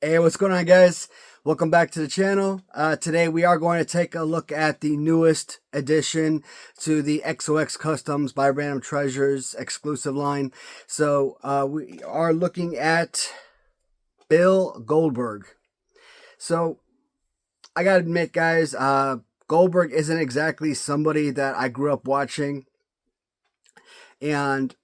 Hey, what's going on, guys? Welcome back to the channel. Today we are going to take a look at the newest addition to the XOX Customs by Random Treasures exclusive line. So we are looking at Bill Goldberg. So I gotta admit, guys, Goldberg isn't exactly somebody that I grew up watching. And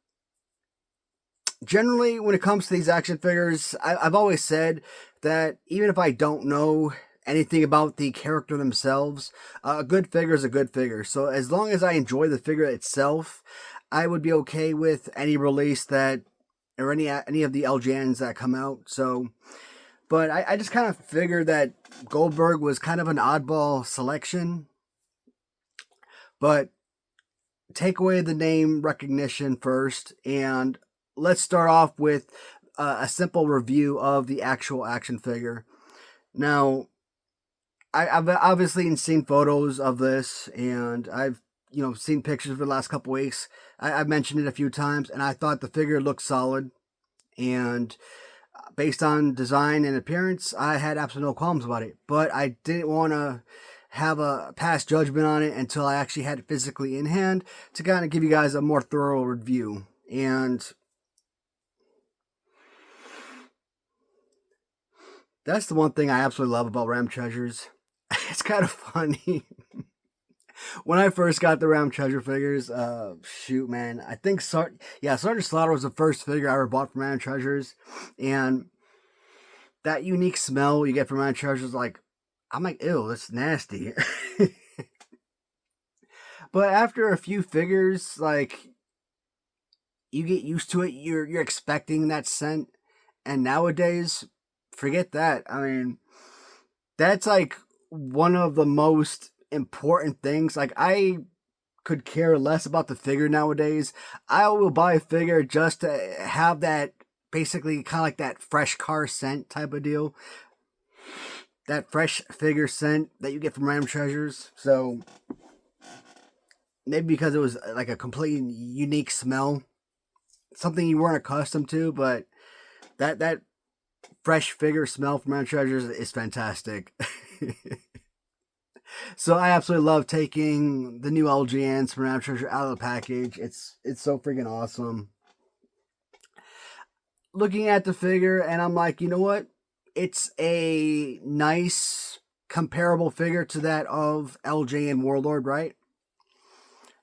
generally, when it comes to these action figures, I've always said that even if I don't know anything about the character themselves, a good figure is a good figure. So as long as I enjoy the figure itself, I would be okay with any release that, or any of the LJNs that come out. So, but I just kind of figured that Goldberg was kind of an oddball selection. But take away the name recognition first, and let's start off with a simple review of the actual action figure. Now, I've obviously seen photos of this, and I've seen pictures for the last couple weeks. I've mentioned it a few times, and I thought the figure looked solid. And based on design and appearance, I had absolutely no qualms about it. But I didn't want to have a past judgment on it until I actually had it physically in hand to kind of give you guys a more thorough review. And that's the one thing I absolutely love about Ram Treasures. It's kind of funny. When I first got the Ram Treasure figures, shoot, man, I think Sergeant Slaughter was the first figure I ever bought from Ram Treasures, and that unique smell you get from Ram Treasures, I'm like, ew, that's nasty. But after a few figures, you get used to it. You're expecting that scent, and nowadays, forget that. I mean, that's one of the most important things. I could care less about the figure nowadays. I will buy a figure just to have that, basically kind of like that fresh car scent type of deal. That fresh figure scent that you get from Random Treasures. So maybe because it was like a completely unique smell, something you weren't accustomed to, but that fresh figure smell from Random Treasures is fantastic. So I absolutely love taking the new LJNs from Random Treasure out of the package. It's so freaking awesome. Looking at the figure, and I'm like, you know what? It's a nice comparable figure to that of LJN Warlord, right?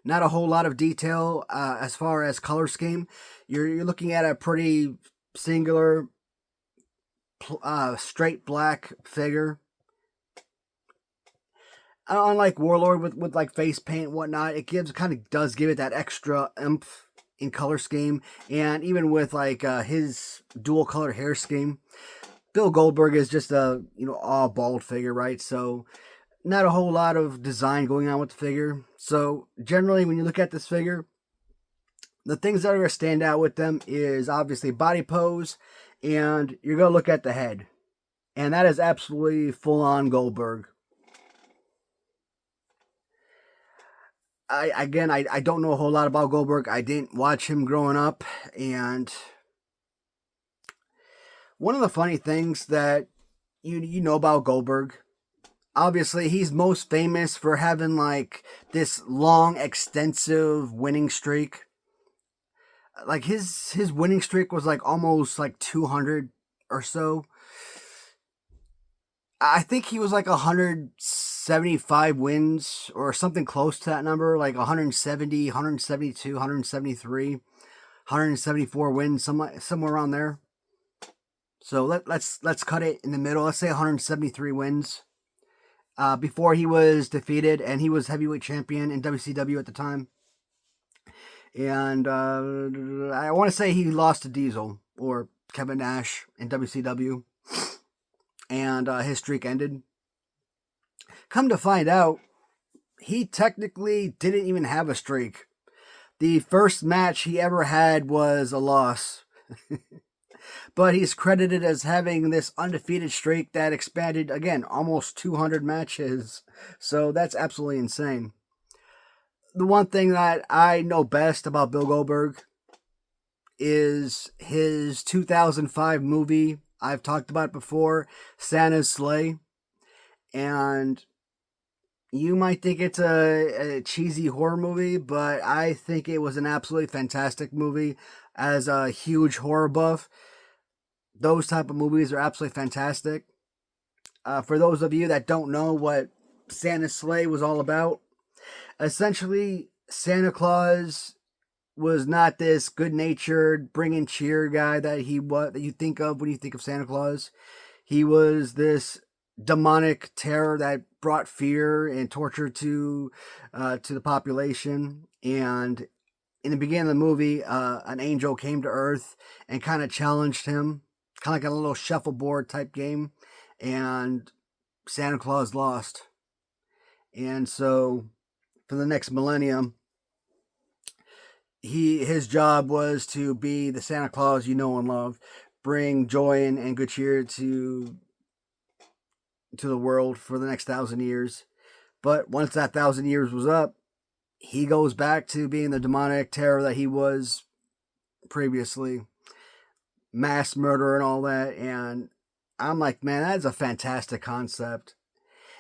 Not a whole lot of detail as far as color scheme. You're looking at a pretty singular, straight black figure. Unlike Warlord with like face paint and whatnot, it does give it that extra oomph in color scheme, and even with his dual color hair scheme. Bill Goldberg is just a all bald figure, right? So not a whole lot of design going on with the figure. So generally, when you look at this figure, the things that are going to stand out with them is obviously body pose, and you're going to look at the head, and that is absolutely full on Goldberg. I don't know a whole lot about Goldberg. I didn't watch him growing up, and one of the funny things that you know about Goldberg, obviously he's most famous for having this long, extensive winning streak. His winning streak was almost 200 or so. I think he was 175 wins or something close to that number, 170, 172, 173, 174 wins, somewhere around there. So let's cut it in the middle. Let's say 173 wins. Before he was defeated, and he was heavyweight champion in WCW at the time. And I want to say he lost to Diesel or Kevin Nash in WCW. And his streak ended. Come to find out, he technically didn't even have a streak. The first match he ever had was a loss. But he's credited as having this undefeated streak that expanded, again, almost 200 matches. So that's absolutely insane. The one thing that I know best about Bill Goldberg is his 2005 movie I've talked about it before, Santa's Sleigh, and you might think it's a cheesy horror movie, but I think it was an absolutely fantastic movie. As a huge horror buff, those type of movies are absolutely fantastic. For those of you that don't know what Santa's Sleigh was all about, essentially Santa Claus was not this good-natured, bringing cheer guy that you think of when you think of Santa Claus. He was this demonic terror that brought fear and torture to the population. And in the beginning of the movie, an angel came to Earth and kind of challenged him, kind of like a little shuffleboard type game, and Santa Claus lost. And so, for the next millennium, his job was to be the Santa Claus you know and love, bring joy and good cheer to the world for the next 1,000 years. But once that 1,000 years was up, he goes back to being the demonic terror that he was previously, mass murder and all that. And I'm like, man, that's a fantastic concept.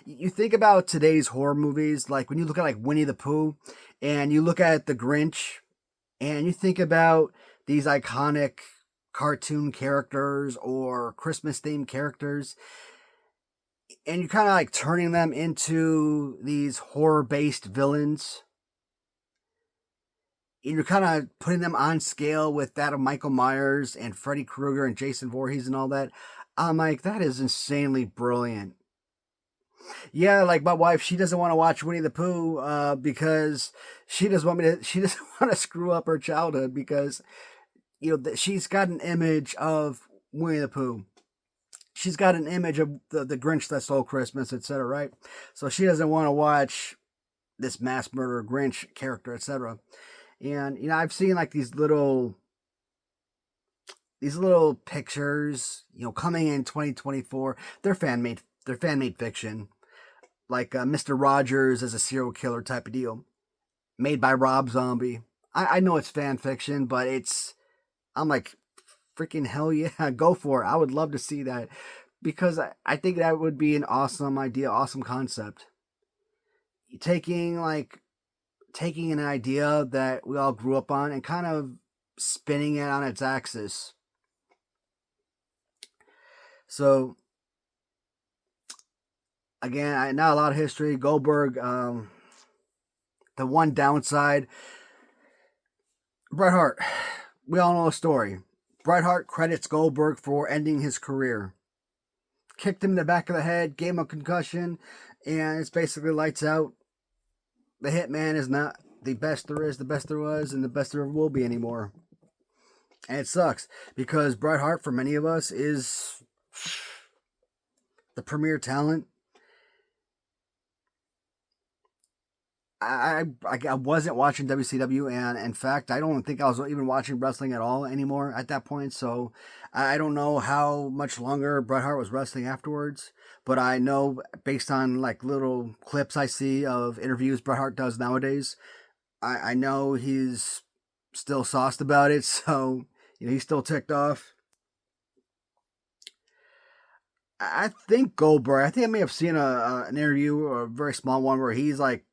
You think about today's horror movies, like when you look at like Winnie the Pooh, and you look at The Grinch, and you think about these iconic cartoon characters or Christmas themed characters, and you're kind of like turning them into these horror based villains. And you're kind of putting them on scale with that of Michael Myers and Freddy Krueger and Jason Voorhees and all that. I'm like, that is insanely brilliant. Yeah, like my wife, she doesn't want to watch Winnie the Pooh because she doesn't want me to. She doesn't want to screw up her childhood because she's got an image of Winnie the Pooh. She's got an image of the Grinch that stole Christmas, etc. Right? So she doesn't want to watch this mass murderer Grinch character, etc. And I've seen like these little pictures, coming in 2024. They're fan made. They're fan made fiction, like Mr. Rogers as a serial killer type of deal, made by Rob Zombie. I know it's fan fiction, but I'm like, freaking hell yeah, go for it. I would love to see that because I think that would be an awesome idea, awesome concept. Taking an idea that we all grew up on and kind of spinning it on its axis. So again, not a lot of history. Goldberg, the one downside, Bret Hart. We all know the story. Bret Hart credits Goldberg for ending his career. Kicked him in the back of the head, gave him a concussion, and it's basically lights out. The Hitman is not the best there is, the best there was, and the best there will be anymore. And it sucks because Bret Hart, for many of us, is the premier talent. I wasn't watching WCW, and in fact, I don't think I was even watching wrestling at all anymore at that point. So I don't know how much longer Bret Hart was wrestling afterwards, but I know based on like little clips I see of interviews Bret Hart does nowadays, I know he's still sauced about it. So he's still ticked off. I think Goldberg. I think I may have seen an interview or a very small one where he's like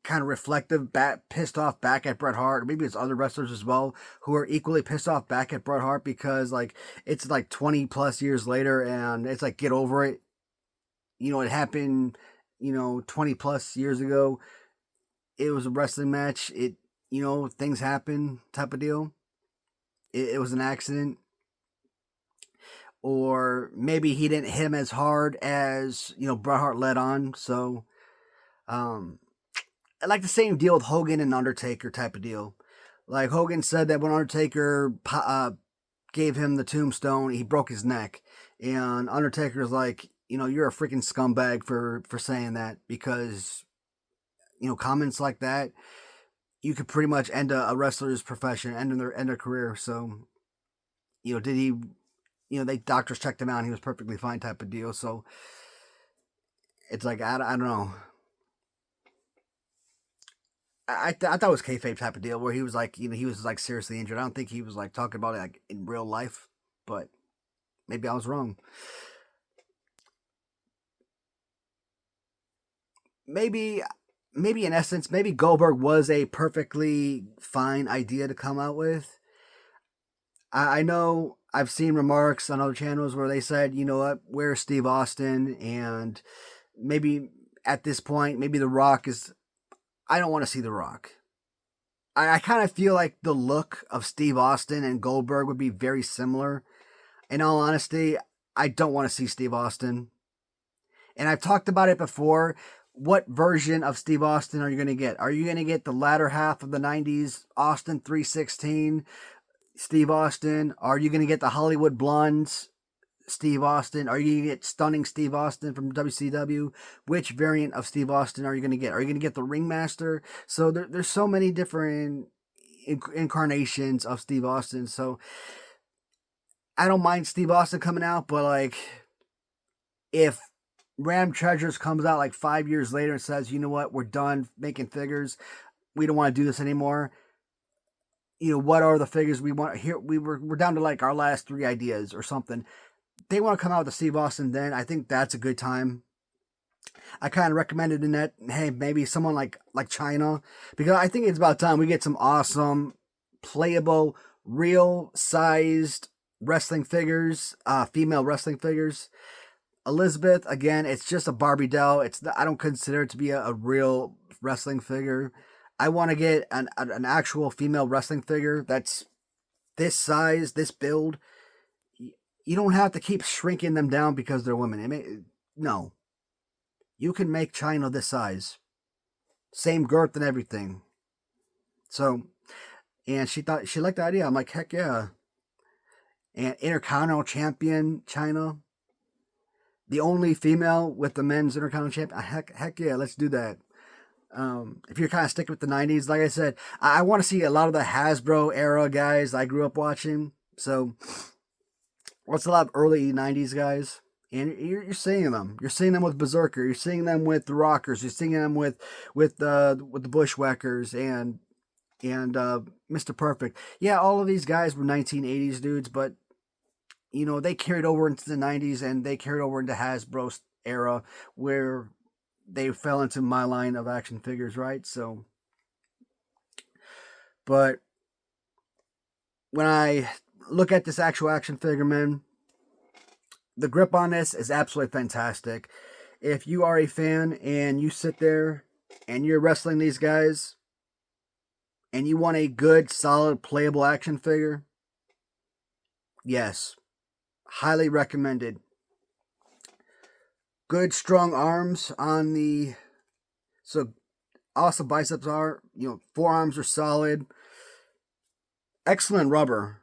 kind of reflective, pissed off back at Bret Hart. Or maybe it's other wrestlers as well who are equally pissed off back at Bret Hart because like it's like 20 plus years later and it's like get over it. It happened 20 plus years ago. It was a wrestling match. Things happen type of deal. It was an accident. Or maybe he didn't hit him as hard as Bret Hart let on. So like the same deal with Hogan and Undertaker type of deal. Like Hogan said that when Undertaker gave him the tombstone, he broke his neck. And Undertaker's like, you're a freaking scumbag for saying that because, comments like that, you could pretty much end a wrestler's profession, end their career. So, did he, they doctors checked him out and he was perfectly fine type of deal. So it's like, I don't know. I thought it was kayfabe type of deal where he was like, he was like seriously injured. I don't think he was like talking about it like in real life, but Maybe I was wrong. Maybe in essence, maybe Goldberg was a perfectly fine idea to come out with. I know I've seen remarks on other channels where they said, you know what, where's Steve Austin? And maybe at this point, maybe The Rock is. I don't want to see The Rock. I kind of feel like the look of Steve Austin and Goldberg would be very similar. In all honesty, I don't want to see Steve Austin. And I've talked about it before. What version of Steve Austin are you going to get? Are you going to get the latter half of the 90s Austin 316 Steve Austin? Are you going to get the Hollywood Blondes Steve Austin? Are you going to get Stunning Steve Austin from WCW? Which variant of Steve Austin are you going to get? Are you going to get the Ringmaster? So there's so many different incarnations of Steve Austin. So I don't mind Steve Austin coming out, but like if Ram Treasures comes out like 5 years later and says, you know what, we're done making figures. We don't want to do this anymore. You know, what are the figures we want here? We're down to like our last 3 ideas or something. They want to come out with Steve Austin then. I think that's a good time. I kind of recommended in that, hey, maybe someone like China, because I think it's about time we get some awesome, playable, real sized wrestling figures, female wrestling figures. Elizabeth, again, it's just a Barbie doll. I don't consider it to be a real wrestling figure. I want to get an actual female wrestling figure that's this size, this build. You don't have to keep shrinking them down because they're women. No. You can make China this size. Same girth and everything. So, and she liked the idea. I'm like, heck yeah. And Intercontinental Champion China. The only female with the men's Intercontinental Champion. Heck yeah, let's do that. If you're kind of sticking with the 90s, like I said, I want to see a lot of the Hasbro era guys I grew up watching. So, what's a lot of early 90s guys? And you're seeing them. You're seeing them with Berserker. You're seeing them with the Rockers. You're seeing them with the Bushwhackers and Mr. Perfect. Yeah, all of these guys were 1980s dudes, but you know, they carried over into the 90s and they carried over into Hasbro's era where they fell into my line of action figures, right? So, but when I look at this actual action figure, man, the grip on this is absolutely fantastic. If you are a fan and you sit there and you're wrestling these guys and you want a good, solid, playable action figure, yes. Highly recommended. Good strong arms on the, so awesome biceps are, you know, forearms are solid. Excellent rubber.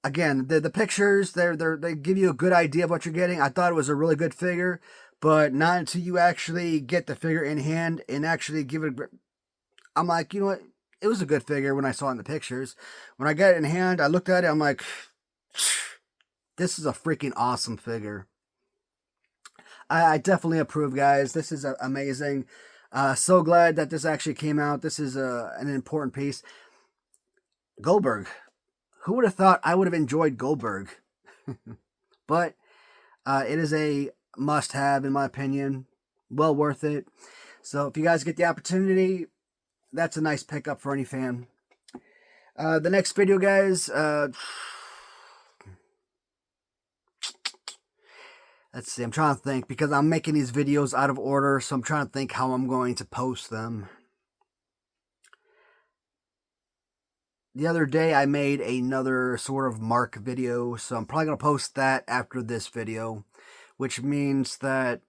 Again, the pictures, they give you a good idea of what you're getting. I thought it was a really good figure, but not until you actually get the figure in hand and actually give it a grip. I'm like, you know what? It was a good figure when I saw it in the pictures. When I got it in hand, I looked at it, I'm like, this is a freaking awesome figure. I definitely approve, guys. This is amazing. So glad that this actually came out. This is an important piece. Goldberg. Who would have thought I would have enjoyed Goldberg? But it is a must-have, in my opinion. Well worth it. So if you guys get the opportunity, that's a nice pickup for any fan. The next video, guys... let's see, I'm trying to think, because I'm making these videos out of order, so I'm trying to think how I'm going to post them. The other day, I made another sort of mark video, so I'm probably going to post that after this video, which means that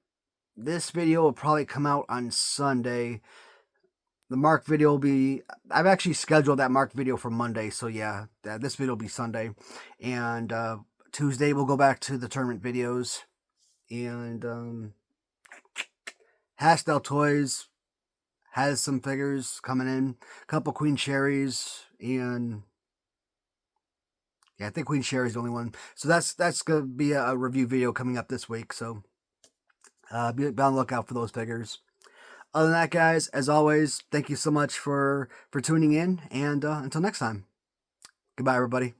this video will probably come out on Sunday. The mark video will be, I've actually scheduled that mark video for Monday, so yeah, this video will be Sunday. And Tuesday, we'll go back to the tournament videos. And Hastel Toys has some figures coming in. A couple Queen Cherries. And yeah, I think Queen Cherry's the only one. So that's going to be a review video coming up this week. So be on the lookout for those figures. Other than that, guys, as always, thank you so much for tuning in. And until next time, goodbye, everybody.